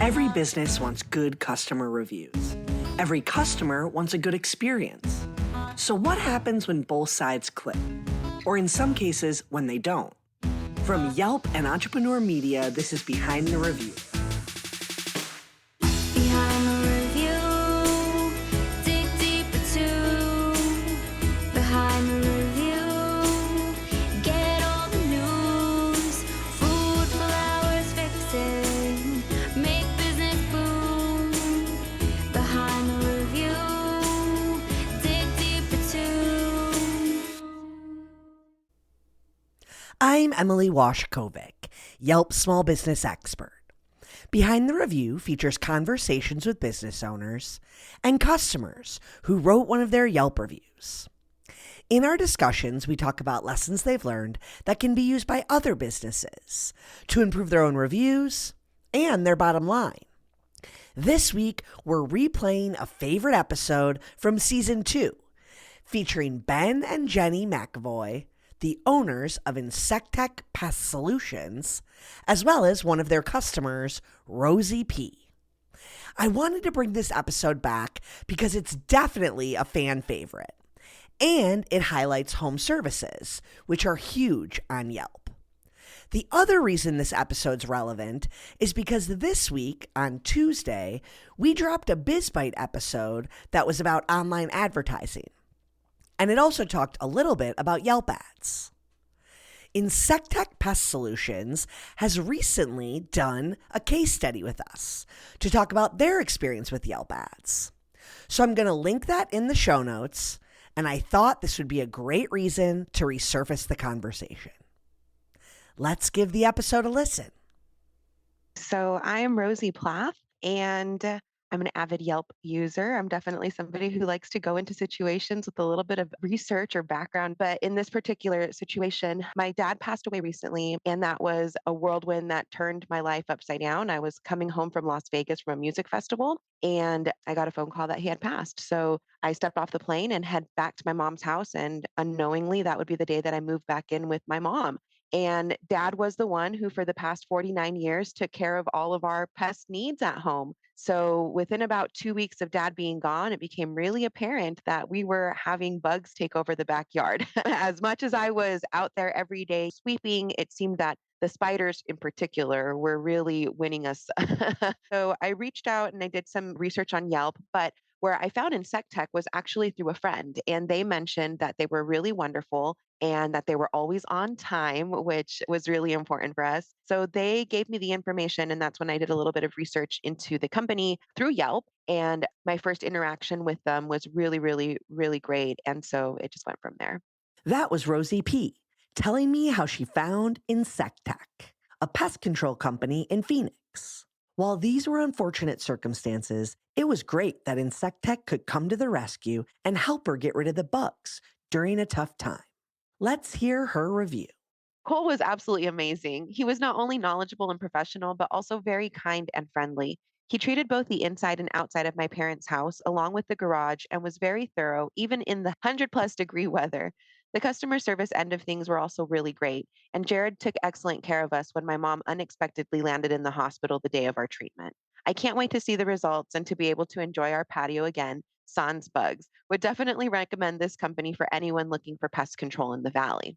Every business wants good customer reviews. Every customer wants a good experience. So what happens when both sides click? Or in some cases, when they don't? From Yelp and Entrepreneur Media, this is Behind the Review. Behind the review, dig deeper too. Behind the review, get all the news. Food, flowers, fixing, make business boom. Behind the review, dig deeper too. I'm Emily Washkovic, Yelp small business expert. Behind the Review features conversations with business owners and customers who wrote one of their Yelp reviews. In our discussions, we talk about lessons they've learned that can be used by other businesses to improve their own reviews and their bottom line. This week, we're replaying a favorite episode from Season 2, featuring Ben and Jenny McAvoy, the owners of Insectek Pest Solutions, as well as one of their customers, Rosie P. I wanted to bring this episode back because it's definitely a fan favorite, and it highlights home services, which are huge on Yelp. The other reason this episode's relevant is because this week, on Tuesday, we dropped a BizBite episode that was about online advertising. And it also talked a little bit about Yelp ads. Insectek Pest Solutions has recently done a case study with us to talk about their experience with Yelp ads. So I'm going to link that in the show notes, and I thought this would be a great reason to resurface the conversation. Let's give the episode a listen. So I am Rosie Plath, and I'm an avid Yelp user. I'm definitely somebody who likes to go into situations with a little bit of research or background. But in this particular situation, my dad passed away recently, and that was a whirlwind that turned my life upside down. I was coming home from Las Vegas from a music festival, and I got a phone call that he had passed. So I stepped off the plane and head back to my mom's house. And unknowingly, that would be the day that I moved back in with my mom. And dad was the one who, for the past 49 years, took care of all of our pest needs at home. So within about 2 weeks of dad being gone, it became really apparent that we were having bugs take over the backyard. As much as I was out there every day sweeping, it seemed that the spiders in particular were really winning us. So I reached out and I did some research on Yelp, but where I found Insectek was actually through a friend, and they mentioned that they were really wonderful and that they were always on time, which was really important for us. So they gave me the information, and that's when I did a little bit of research into the company through Yelp. And my first interaction with them was really, really, really great. And so it just went from there. That was Rosie P. telling me how she found Insectek, a pest control company in Phoenix. While these were unfortunate circumstances, it was great that Insectek could come to the rescue and help her get rid of the bugs during a tough time. Let's hear her review. Cole was absolutely amazing. He was not only knowledgeable and professional, but also very kind and friendly. He treated both the inside and outside of my parents' house, along with the garage, and was very thorough, even in the 100+ degree weather. The customer service end of things were also really great, and Jared took excellent care of us when my mom unexpectedly landed in the hospital the day of our treatment. I can't wait to see the results and to be able to enjoy our patio again. Sans Bugs would definitely recommend this company for anyone looking for pest control in the valley.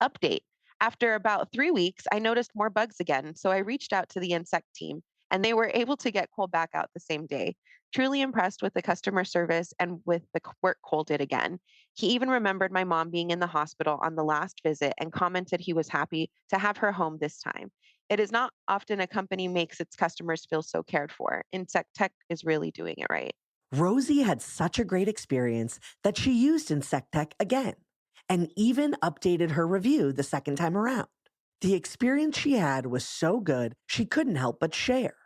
Update. After about 3 weeks, I noticed more bugs again, so I reached out to the insect team, and they were able to get Cole back out the same day. Truly impressed with the customer service and with the work Cole did again. He even remembered my mom being in the hospital on the last visit and commented he was happy to have her home this time. It is not often a company makes its customers feel so cared for. Insectek is really doing it right. Rosie had such a great experience that she used Insectek again and even updated her review the second time around. The experience she had was so good, she couldn't help but share.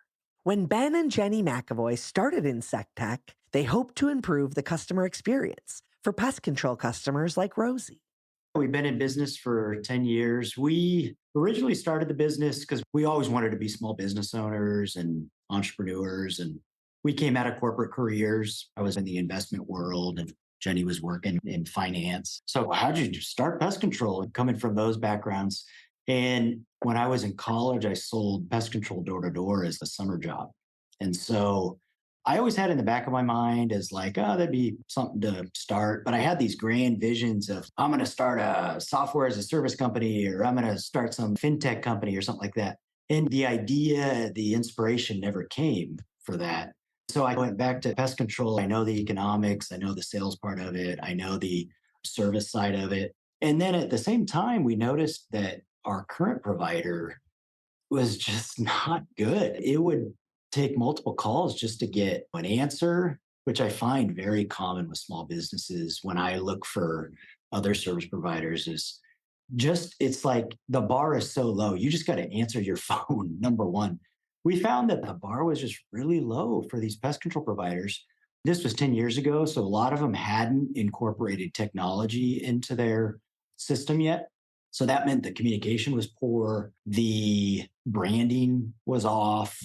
When Ben and Jenny McAvoy started Insectek, they hoped to improve the customer experience for pest control customers like Rosie. We've been in business for 10 years. We originally started the business because we always wanted to be small business owners and entrepreneurs. And we came out of corporate careers. I was in the investment world and Jenny was working in finance. So how did you start pest control? And coming from those backgrounds. And when I was in college, I sold pest control door to door as a summer job. And so I always had in the back of my mind as like, oh, that'd be something to start. But I had these grand visions of I'm going to start a software as a service company, or I'm going to start some fintech company or something like that. And the idea, the inspiration never came for that. So I went back to pest control. I know the economics, I know the sales part of it, I know the service side of it. And then at the same time, we noticed that our current provider was just not good. It would take multiple calls just to get an answer, which I find very common with small businesses when I look for other service providers is just it's like the bar is so low. You just got to answer your phone, number one. We found that the bar was just really low for these pest control providers. This was 10 years ago, so a lot of them hadn't incorporated technology into their system yet. So that meant the communication was poor, the branding was off,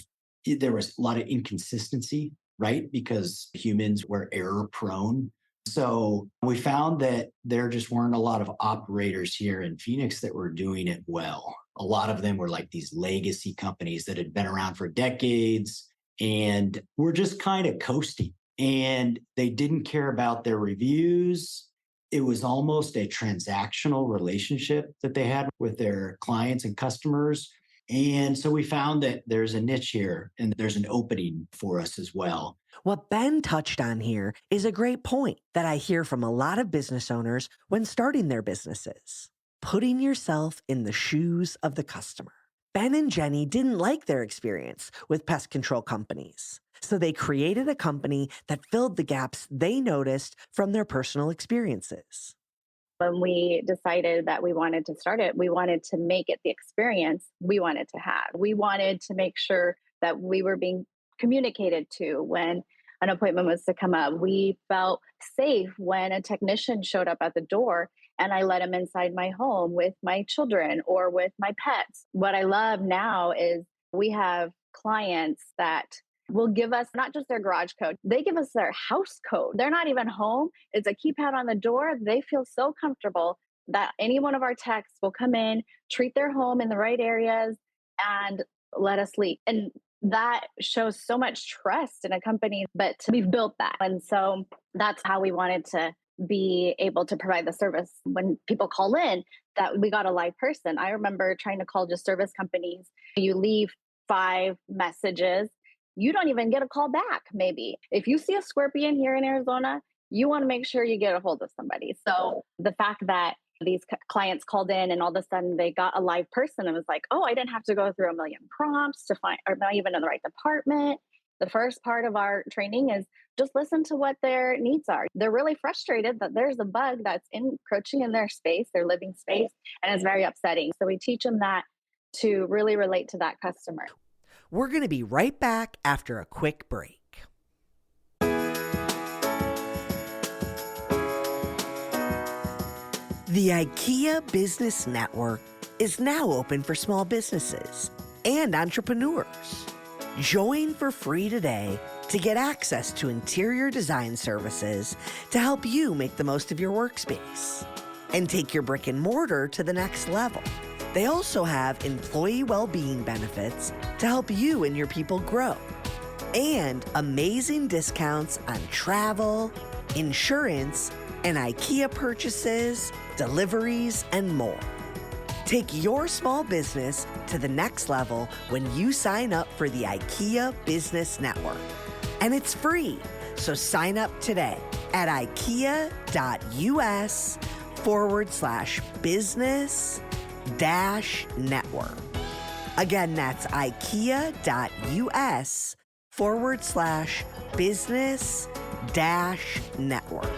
there was a lot of inconsistency, right? Because humans were error prone. So we found that there just weren't a lot of operators here in Phoenix that were doing it well. A lot of them were like these legacy companies that had been around for decades and were just kind of coasting. And they didn't care about their reviews. It was almost a transactional relationship that they had with their clients and customers. And so we found that there's a niche here and there's an opening for us as well. What Ben touched on here is a great point that I hear from a lot of business owners when starting their businesses. Putting yourself in the shoes of the customer. Ben and Jenny didn't like their experience with pest control companies, so they created a company that filled the gaps they noticed from their personal experiences. When we decided that we wanted to start it, we wanted to make it the experience we wanted to have. We wanted to make sure that we were being communicated to when an appointment was to come up. We felt safe when a technician showed up at the door and I let him inside my home with my children or with my pets. What I love now is we have clients that will give us not just their garage code, they give us their house code. They're not even home. It's a keypad on the door. They feel so comfortable that any one of our techs will come in, treat their home in the right areas, and let us sleep. And that shows so much trust in a company, but we've built that. And so that's how we wanted to be able to provide the service when people call in, that we got a live person. I remember trying to call just service companies. You leave 5 messages, you don't even get a call back. Maybe if you see a scorpion here in Arizona, you want to make sure you get a hold of somebody. So the fact that these clients called in and all of a sudden they got a live person and was like, oh, I didn't have to go through a million prompts to find, or not even in the right department. The first part of our training is just listen to what their needs are. They're really frustrated that there's a bug that's encroaching in their space, their living space, and it's very upsetting. So we teach them that to really relate to that customer. We're going to be right back after a quick break. The IKEA Business Network is now open for small businesses and entrepreneurs. Join for free today to get access to interior design services to help you make the most of your workspace and take your brick and mortar to the next level. They also have employee well-being benefits to help you and your people grow, and amazing discounts on travel, insurance, and IKEA purchases, deliveries, and more. Take your small business to the next level when you sign up for the IKEA Business Network. And it's free, so sign up today at ikea.us/business-network. Again, that's ikea.us/business-network.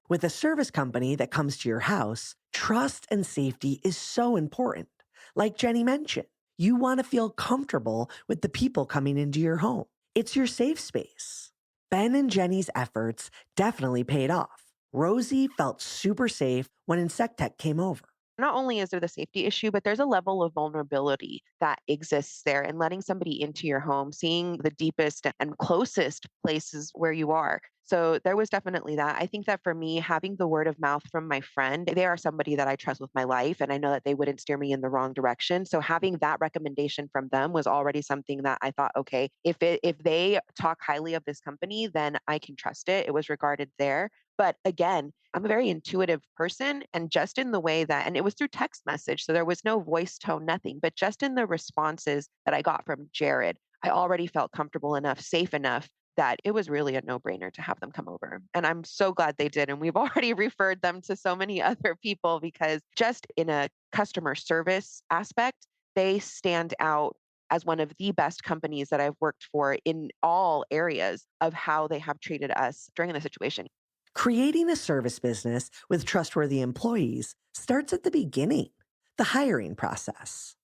With a service company that comes to your house, trust and safety is so important. Like Jenny mentioned, you want to feel comfortable with the people coming into your home. It's your safe space. Ben and Jenny's efforts definitely paid off. Rosie felt super safe when Insectek came over. Not only is there the safety issue, but there's a level of vulnerability that exists there, and letting somebody into your home, seeing the deepest and closest places where you are. So there was definitely that. I think that for me, having the word of mouth from my friend, they are somebody that I trust with my life, and I know that they wouldn't steer me in the wrong direction. So having that recommendation from them was already something that I thought, okay, if they talk highly of this company, then I can trust it. It was regarded there. But again, I'm a very intuitive person, and just in the way that, and it was through text message, so there was no voice tone, nothing, but just in the responses that I got from Jared, I already felt comfortable enough, safe enough that it was really a no-brainer to have them come over. And I'm so glad they did. And we've already referred them to so many other people because just in a customer service aspect, they stand out as one of the best companies that I've worked for in all areas of how they have treated us during the situation. Creating a service business with trustworthy employees starts at the beginning, the hiring process.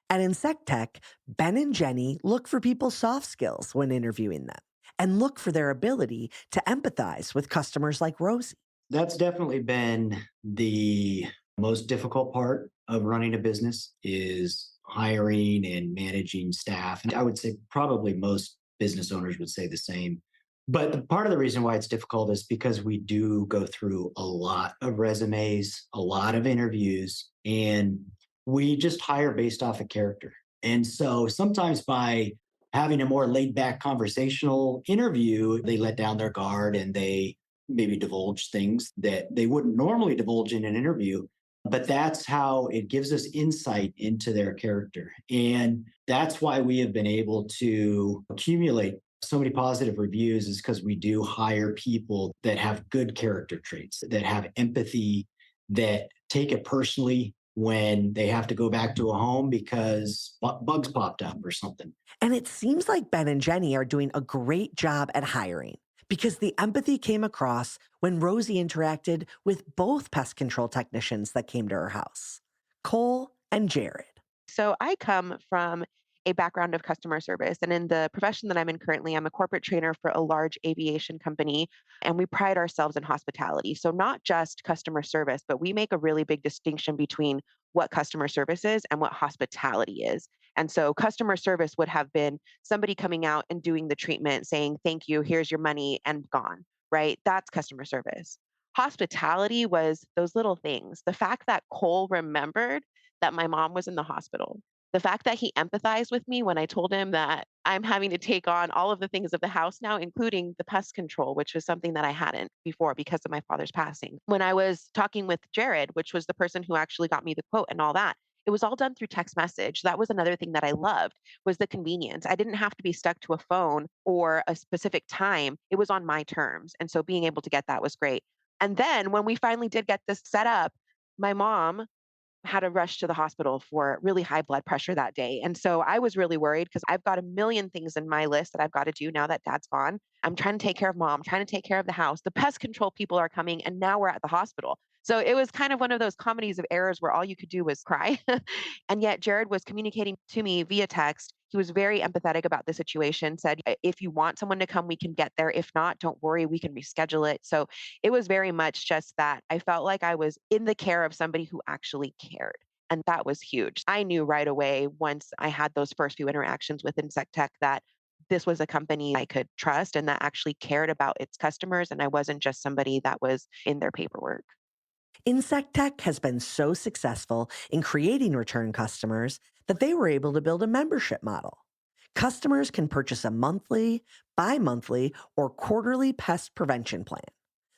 At Insectek, Ben and Jenny look for people's soft skills when interviewing them and look for their ability to empathize with customers like Rosie. That's definitely been the most difficult part of running a business is hiring and managing staff. And I would say probably most business owners would say the same. But part of the reason why it's difficult is because we do go through a lot of resumes, a lot of interviews, and we just hire based off of character. And so sometimes by having a more laid back conversational interview, they let down their guard and they maybe divulge things that they wouldn't normally divulge in an interview. But that's how it gives us insight into their character. And that's why we have been able to accumulate so many positive reviews, is because we do hire people that have good character traits, that have empathy, that take it personally when they have to go back to a home because bugs popped up or something. And it seems like Ben and Jenny are doing a great job at hiring because the empathy came across when Rosie interacted with both pest control technicians that came to her house, Cole and Jared. So I come from a background of customer service. And in the profession that I'm in currently, I'm a corporate trainer for a large aviation company, and we pride ourselves in hospitality. So not just customer service, but we make a really big distinction between what customer service is and what hospitality is. And so customer service would have been somebody coming out and doing the treatment, saying, thank you, here's your money, and gone, right? That's customer service. Hospitality was those little things. The fact that Cole remembered that my mom was in the hospital, the fact that he empathized with me when I told him that I'm having to take on all of the things of the house now, including the pest control, which was something that I hadn't before because of my father's passing. When I was talking with Jared, which was the person who actually got me the quote and all that, it was all done through text message. That was another thing that I loved, was the convenience. I didn't have to be stuck to a phone or a specific time. It was on my terms. And so being able to get that was great. And then when we finally did get this set up, my mom had to rush to the hospital for really high blood pressure that day. And so I was really worried because I've got a million things in my list that I've got to do now that dad's gone. I'm trying to take care of mom, trying to take care of the house. The pest control people are coming, and now we're at the hospital. So it was kind of one of those comedies of errors where all you could do was cry. And yet Jared was communicating to me via text. He was very empathetic about the situation, said, if you want someone to come, we can get there. If not, don't worry, we can reschedule it. So it was very much just that I felt like I was in the care of somebody who actually cared. And that was huge. I knew right away once I had those first few interactions with Insectek that this was a company I could trust and that actually cared about its customers. And I wasn't just somebody that was in their paperwork. Insectek has been so successful in creating return customers that they were able to build a membership model. Customers can purchase a monthly, bi-monthly, or quarterly pest prevention plan.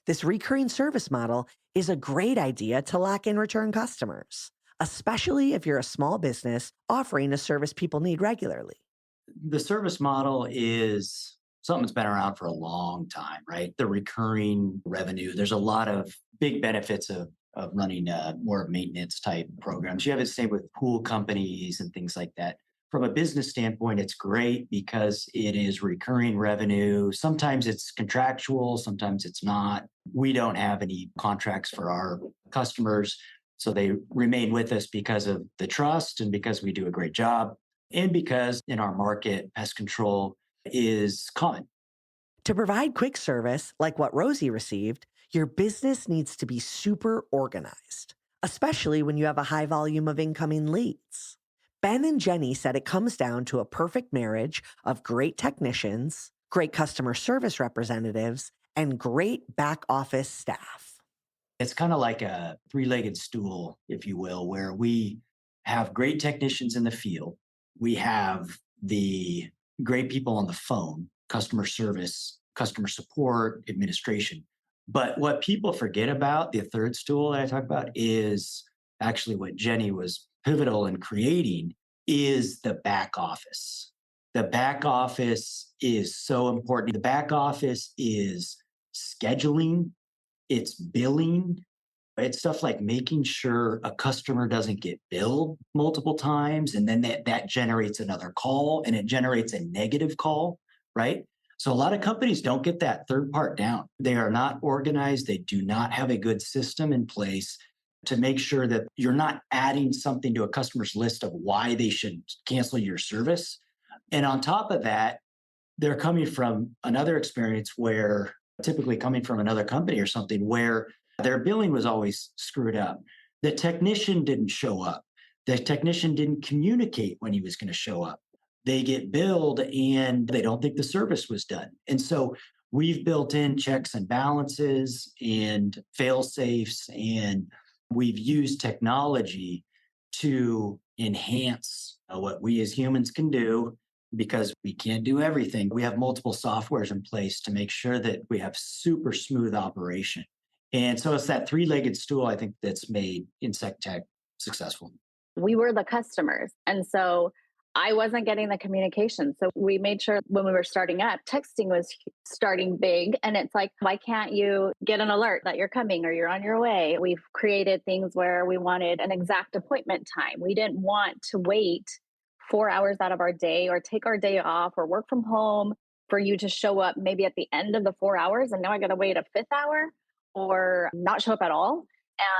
This recurring service model is a great idea to lock in return customers, especially if you're a small business offering a service people need regularly. The service model is something that's been around for a long time, right? The recurring revenue. There's a lot of big benefits of running more maintenance type programs. You have the same with pool companies and things like that. From a business standpoint, it's great because it is recurring revenue. Sometimes it's contractual, sometimes it's not. We don't have any contracts for our customers, so they remain with us because of the trust and because we do a great job and because in our market, pest control is common. To provide quick service like what Rosie received, your business needs to be super organized, especially when you have a high volume of incoming leads. Ben and Jenny said it comes down to a perfect marriage of great technicians, great customer service representatives, and great back office staff. It's kind of like a three-legged stool, if you will, where we have great technicians in the field. We have the great people on the phone, customer service, customer support, administration. But what people forget about, the third stool that I talk about, is actually what Jenny was pivotal in creating, is the back office. The back office is so important. The back office is scheduling, it's billing, it's stuff like making sure a customer doesn't get billed multiple times, and then that generates another call and it generates a negative call, right? So a lot of companies don't get that third part down. They are not organized. They do not have a good system in place to make sure that you're not adding something to a customer's list of why they should cancel your service. And on top of that, they're coming from another experience where, typically coming from another company or something, where their billing was always screwed up. The technician didn't show up. The technician didn't communicate when he was going to show up. They get billed and they don't think the service was done. And so we've built in checks and balances and fail safes, and we've used technology to enhance what we as humans can do, because we can't do everything. We have multiple softwares in place to make sure that we have super smooth operation. And so it's that three-legged stool, I think, that's made Insectek successful. We were the customers. And so I wasn't getting the communication. So we made sure when we were starting up, texting was starting big. And it's like, why can't you get an alert that you're coming or you're on your way? We've created things where we wanted an exact appointment time. We didn't want to wait 4 hours out of our day or take our day off or work from home for you to show up maybe at the end of the 4 hours. And now I got to wait a fifth hour or not show up at all.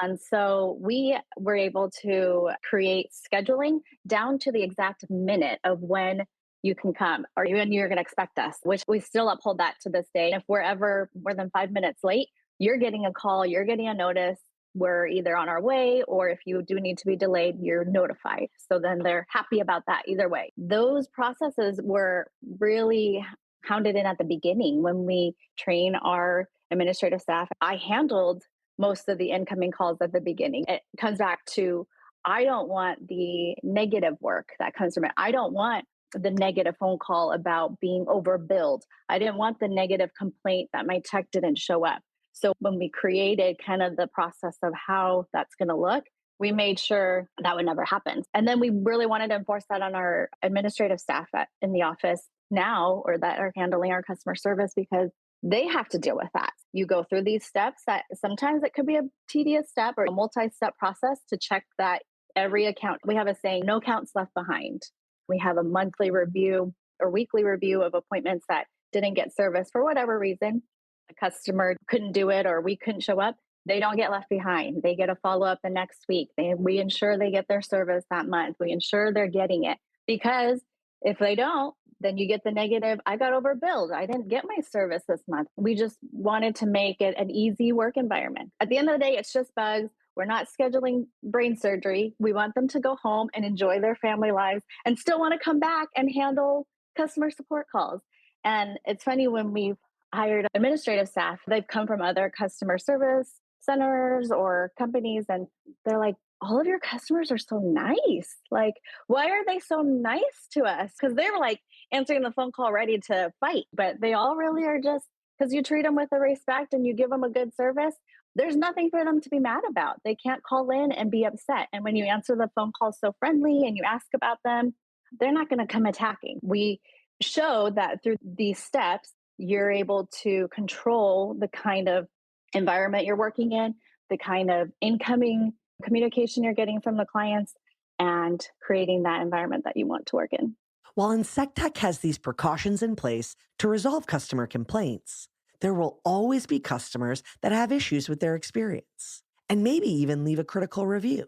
And so we were able to create scheduling down to the exact minute of when you can come or when you're going to expect us, which we still uphold that to this day. If we're ever more than 5 minutes late, you're getting a call, you're getting a notice. We're either on our way, or if you do need to be delayed, you're notified. So then they're happy about that either way. Those processes were really hounded in at the beginning when we train our administrative staff. I handled most of the incoming calls at the beginning. It comes back to, I don't want the negative work that comes from it. I don't want the negative phone call about being overbilled. I didn't want the negative complaint that my tech didn't show up. So when we created kind of the process of how that's going to look, we made sure that would never happen. And then we really wanted to enforce that on our administrative staff in the office now, or that are handling our customer service, because they have to deal with that. You go through these steps that sometimes it could be a tedious step or a multi-step process to check that every account, we have a saying, no accounts left behind. We have a monthly review or weekly review of appointments that didn't get service for whatever reason. A customer couldn't do it or we couldn't show up. They don't get left behind. They get a follow-up the next week. We ensure they get their service that month. We ensure they're getting it, because if they don't, then you get the negative, I got overbilled. I didn't get my service this month. We just wanted to make it an easy work environment. At the end of the day, it's just bugs. We're not scheduling brain surgery. We want them to go home and enjoy their family lives and still want to come back and handle customer support calls. And it's funny, when we've hired administrative staff, they've come from other customer service centers or companies, and they're like, all of your customers are so nice. Like, why are they so nice to us? Because they're like answering the phone call ready to fight, but they all really are just, because you treat them with a respect and you give them a good service, there's nothing for them to be mad about. They can't call in and be upset. And when you answer the phone call so friendly and you ask about them, they're not going to come attacking. We show that through these steps, you're able to control the kind of environment you're working in, the kind of incoming communication you're getting from the clients, and creating that environment that you want to work in. While Insectek has these precautions in place to resolve customer complaints, there will always be customers that have issues with their experience, and maybe even leave a critical review.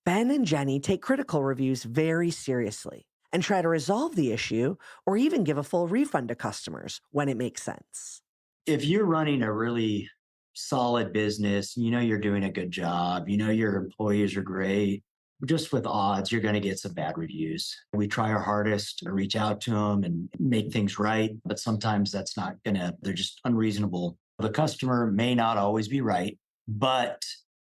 Ben and Jenny take critical reviews very seriously and try to resolve the issue or even give a full refund to customers when it makes sense. If you're running a really solid business, you know you're doing a good job, you know your employees are great, just with odds, you're going to get some bad reviews. We try our hardest to reach out to them and make things right, but sometimes that's not going to, they're just unreasonable The customer may not always be right, but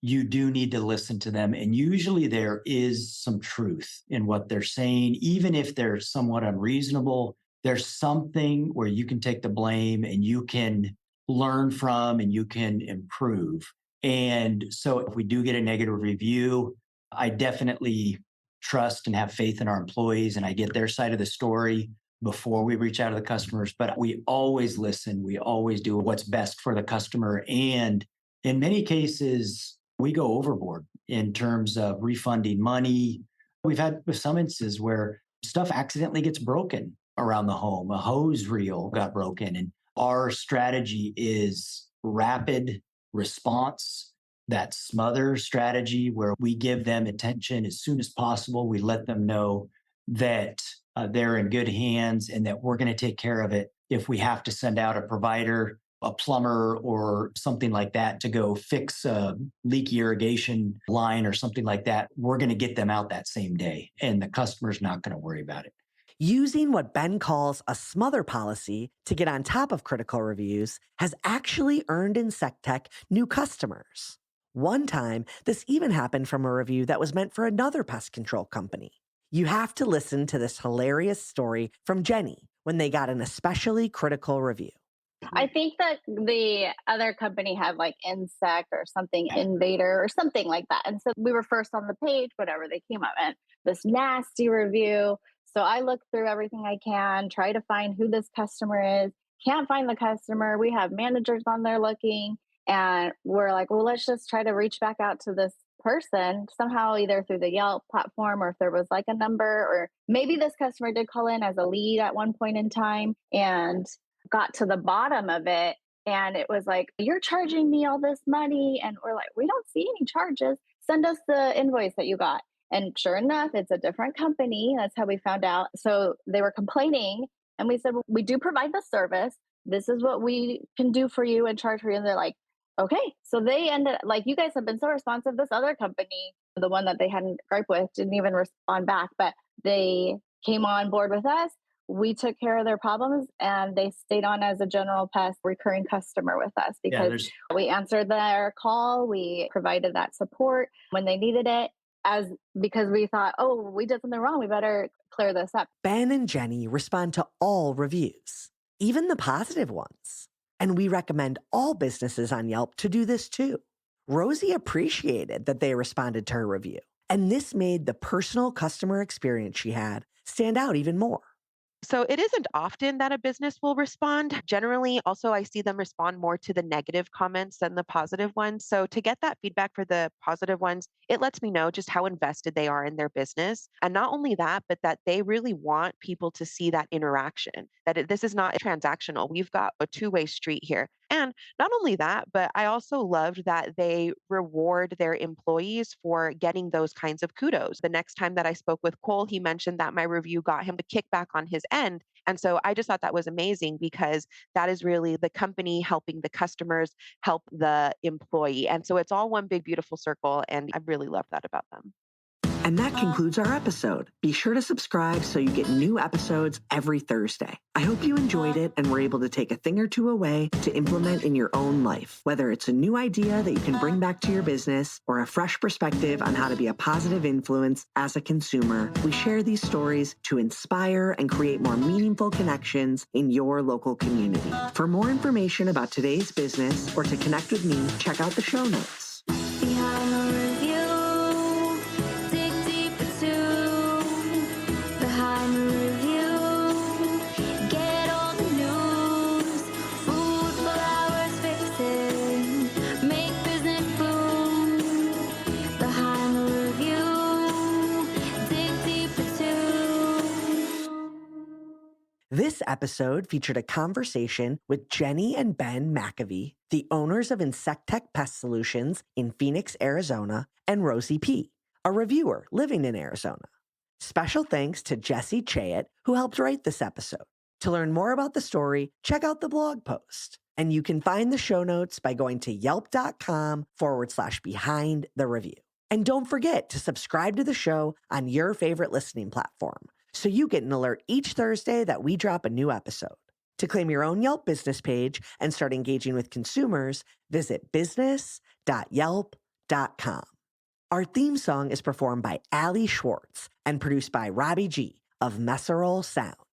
you do need to listen to them. And usually there is some truth in what they're saying, even if they're somewhat unreasonable. There's something where you can take the blame and you can learn from and you can improve. And so if we do get a negative review, I definitely trust and have faith in our employees and I get their side of the story before we reach out to the customers. But we always listen. We always do what's best for the customer. And in many cases, we go overboard in terms of refunding money. We've had some instances where stuff accidentally gets broken around the home. A hose reel got broken. And our strategy is rapid response, that smother strategy where we give them attention as soon as possible. We let them know that they're in good hands and that we're going to take care of it. If we have to send out a provider, a plumber or something like that to go fix a leaky irrigation line or something like that, we're going to get them out that same day and the customer's not going to worry about it. Using what Ben calls a smother policy to get on top of critical reviews has actually earned Insectek new customers. One time, this even happened from a review that was meant for another pest control company. You have to listen to this hilarious story from Jenny when they got an especially critical review. I think that the other company had like Insect or something, Invader or something like that. And so we were first on the page, whatever they came up and this nasty review. So I look through everything I can, try to find who this customer is. Can't find the customer. We have managers on there looking, and we're like, well, let's just try to reach back out to this person somehow, either through the Yelp platform or if there was like a number, or maybe this customer did call in as a lead at one point in time and got to the bottom of it. And it was like, you're charging me all this money. And we're like, we don't see any charges. Send us the invoice that you got. And sure enough, it's a different company. That's how we found out. So they were complaining. And we said, well, we do provide the service. This is what we can do for you and charge for you. And they're like, okay. So they ended like, you guys have been so responsive. This other company, the one that they hadn't gripe with, didn't even respond back, but they came on board with us. We took care of their problems and they stayed on as a general pest recurring customer with us because we answered their call. We provided that support when they needed it because we thought, oh, we did something wrong. We better clear this up. Ben and Jenny respond to all reviews, even the positive ones. And we recommend all businesses on Yelp to do this too. Rosie appreciated that they responded to her review, and this made the personal customer experience she had stand out even more. So it isn't often that a business will respond. Generally, also, I see them respond more to the negative comments than the positive ones. So to get that feedback for the positive ones, it lets me know just how invested they are in their business. And not only that, but that they really want people to see that interaction, that this is not transactional. We've got a two-way street here. And not only that, but I also loved that they reward their employees for getting those kinds of kudos. The next time that I spoke with Cole, he mentioned that my review got him the kickback on his end. And so I just thought that was amazing because that is really the company helping the customers help the employee. And so it's all one big, beautiful circle. And I really love that about them. And that concludes our episode. Be sure to subscribe so you get new episodes every Thursday. I hope you enjoyed it and were able to take a thing or two away to implement in your own life, whether it's a new idea that you can bring back to your business or a fresh perspective on how to be a positive influence as a consumer. We share these stories to inspire and create more meaningful connections in your local community. For more information about today's business or to connect with me, check out the show notes. Behind the review, dig deeper too. Behind the review, get all the news. Food, flowers, fixing, make business boom. Behind the review, dig deeper too. This episode featured a conversation with Jenny and Ben McAvoy, the owners of Insectek Pest Solutions in Phoenix, Arizona, and Rosie P, a reviewer living in Arizona. Special thanks to Jesse Chayet, who helped write this episode. To learn more about the story, check out the blog post. And you can find the show notes by going to yelp.com/behind the review. And don't forget to subscribe to the show on your favorite listening platform so you get an alert each Thursday that we drop a new episode. To claim your own Yelp business page and start engaging with consumers, visit business.yelp.com. Our theme song is performed by Ali Schwartz and produced by Robbie G of Messerol Sound.